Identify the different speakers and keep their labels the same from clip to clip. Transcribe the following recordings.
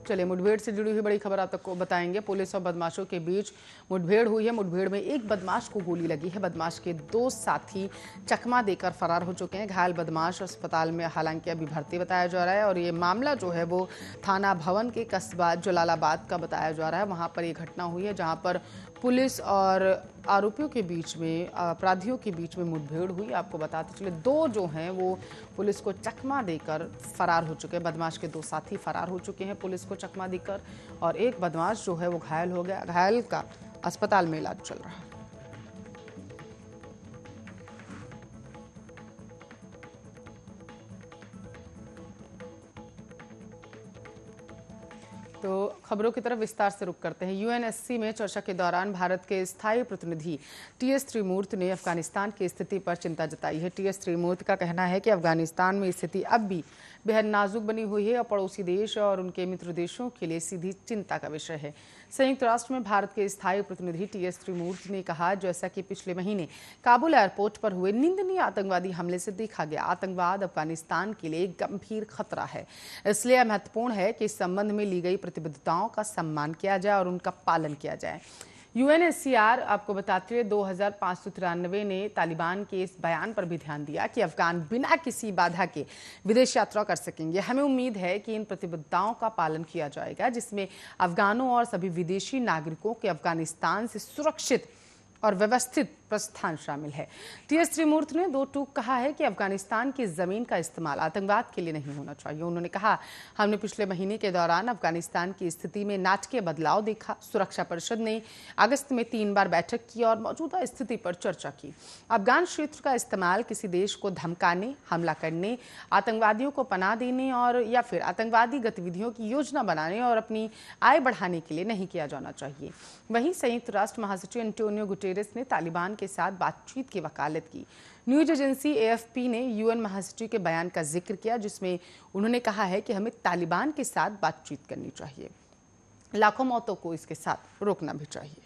Speaker 1: चलिए मुठभेड़ से जुड़ी हुई बड़ी खबर आप तक को बताएंगे। पुलिस और बदमाशों के बीच मुठभेड़ हुई है। मुठभेड़ में एक बदमाश को गोली लगी है। बदमाश के दो साथी चकमा देकर फरार हो चुके हैं। घायल बदमाश अस्पताल में हालांकि अभी भर्ती बताया जा रहा है और ये मामला जो है वो थाना भवन के कस्बा जलालाबाद का बताया जा रहा है। वहां पर ये घटना हुई है जहां पर पुलिस और आरोपियों के बीच में, अपराधियों के बीच में मुठभेड़ हुई। आपको बताते चले दो जो हैं वो पुलिस को चकमा देकर फरार हो चुके हैं। बदमाश के दो साथी फरार हो चुके हैं पुलिस को चकमा देकर और एक बदमाश जो है वो घायल हो गया। घायल का अस्पताल में इलाज चल रहा है। तो खबरों की तरफ विस्तार से रुख करते हैं। यूएनएससी में चर्चा के दौरान भारत के स्थायी प्रतिनिधि टीएस त्रिमूर्ति ने अफगानिस्तान की स्थिति पर चिंता जताई है। टीएस त्रिमूर्ति का कहना है कि अफगानिस्तान में स्थिति अब भी बेहद नाजुक बनी हुई है और पड़ोसी देश और उनके मित्र देशों के लिए सीधी चिंता का विषय है। संयुक्त राष्ट्र में भारत के स्थायी प्रतिनिधि टीएस त्रिमूर्ति ने कहा, जैसा कि पिछले महीने काबुल एयरपोर्ट पर हुए निंदनीय आतंकवादी हमले से देखा गया, आतंकवाद अफगानिस्तान के लिए एक गंभीर खतरा है। इसलिए महत्वपूर्ण है कि इस संबंध में ली गई प्रतिबद्धताओं का सम्मान किया जाए और उनका पालन किया जाए। यूएनएचसीआर आपको बताते हुए 2593 ने तालिबान के इस बयान पर भी ध्यान दिया कि अफगान बिना किसी बाधा के विदेश यात्रा कर सकेंगे। हमें उम्मीद है कि इन प्रतिबद्धताओं का पालन किया जाएगा, जिसमें अफगानों और सभी विदेशी नागरिकों के अफगानिस्तान से सुरक्षित और व्यवस्थित प्रस्थान शामिल है। टीएस त्रिमूर्ति ने दो टूक कहा है कि अफगानिस्तान की जमीन का इस्तेमाल आतंकवाद के लिए नहीं होना चाहिए। उन्होंने कहा, हमने पिछले महीने के दौरान अफगानिस्तान की स्थिति में नाटकीय बदलाव देखा। सुरक्षा परिषद ने अगस्त में 3 बार बैठक की और मौजूदा स्थिति पर चर्चा की। अफगान क्षेत्र का इस्तेमाल किसी देश को धमकाने, हमला करने, आतंकवादियों को पनाह देने और या फिर आतंकवादी गतिविधियों की योजना बनाने और अपनी आय बढ़ाने के लिए नहीं किया जाना चाहिए। वहीं संयुक्त राष्ट्र महासचिव एंटोनियो गुटेरेस ने तालिबान के साथ बातचीत की वकालत की। न्यूज एजेंसी एएफपी ने यूएन महासचिव के बयान का जिक्र किया, जिसमें उन्होंने कहा है कि हमें तालिबान के साथ बातचीत करनी चाहिए। लाखों मौतों को इसके साथ रोकना भी चाहिए।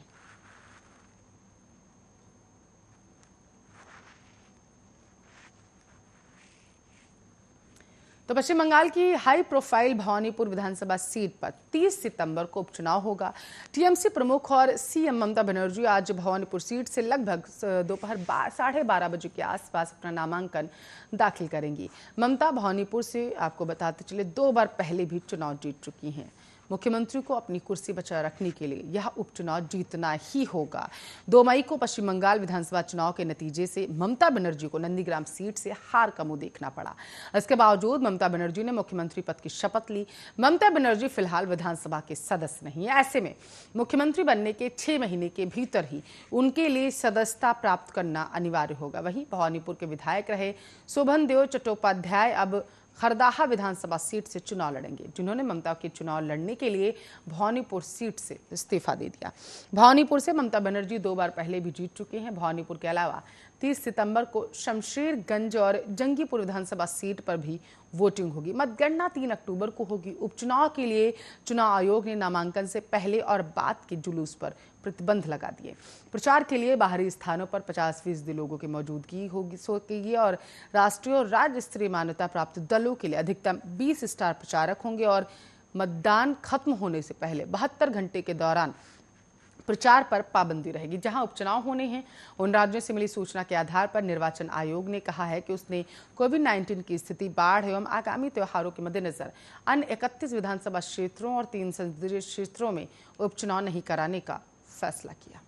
Speaker 1: तो पश्चिम बंगाल की हाई प्रोफाइल भवानीपुर विधानसभा सीट पर 30 सितंबर को उपचुनाव होगा। टीएमसी प्रमुख और सीएम ममता बनर्जी आज भवानीपुर सीट से लगभग दोपहर 12:30 बजे के आसपास अपना नामांकन दाखिल करेंगी। ममता भवानीपुर से आपको बताते चले 2 बार पहले भी चुनाव जीत चुकी हैं। मुख्यमंत्री को अपनी कुर्सी बचाए रखने के लिए यह उपचुनाव जीतना ही होगा। 2 मई को पश्चिम बंगाल विधानसभा चुनाव के नतीजे से ममता बनर्जी को नंदीग्राम सीट से हार का मुंह देखना पड़ा। इसके बावजूद ममता बनर्जी ने मुख्यमंत्री पद की शपथ ली। ममता बनर्जी फिलहाल विधानसभा के सदस्य नहीं है। ऐसे में मुख्यमंत्री बनने के 6 महीने के भीतर ही उनके लिए सदस्यता प्राप्त करना अनिवार्य होगा। वहीं भवानीपुर के विधायक रहे शोभनदेव चट्टोपाध्याय अब खरदाहा विधानसभा सीट से चुनाव लड़ेंगे, जिन्होंने ममता के चुनाव लड़ने के लिए भवानीपुर सीट से इस्तीफा दे दिया। भवानीपुर से ममता बनर्जी 2 बार पहले भी जीत चुके हैं। भवानीपुर के अलावा 30 सितंबर को शमशेरगंज और जंगीपुर विधानसभा सीट पर भी वोटिंग होगी। मतगणना 3 अक्टूबर को होगी। उपचुनाव के लिए चुनाव आयोग ने नामांकन से पहले और बाद के जुलूस पर प्रतिबंध लगा दिए। प्रचार के लिए बाहरी स्थानों पर 50% लोगों की मौजूदगी होगी और राष्ट्रीय और राज्य स्तरीय मान्यता प्राप्त दलों के लिए अधिकतम 20 स्टार प्रचारक होंगे और मतदान खत्म होने से पहले 72 घंटे के दौरान प्रचार पर पाबंदी रहेगी। जहां उपचुनाव होने हैं उन राज्यों से मिली सूचना के आधार पर निर्वाचन आयोग ने कहा है कि उसने कोविड-19 की स्थिति, बाढ़ एवं आगामी त्योहारों के मद्देनजर अन्य 31 विधानसभा क्षेत्रों और 3 संसदीय क्षेत्रों में उपचुनाव नहीं कराने का फैसला किया।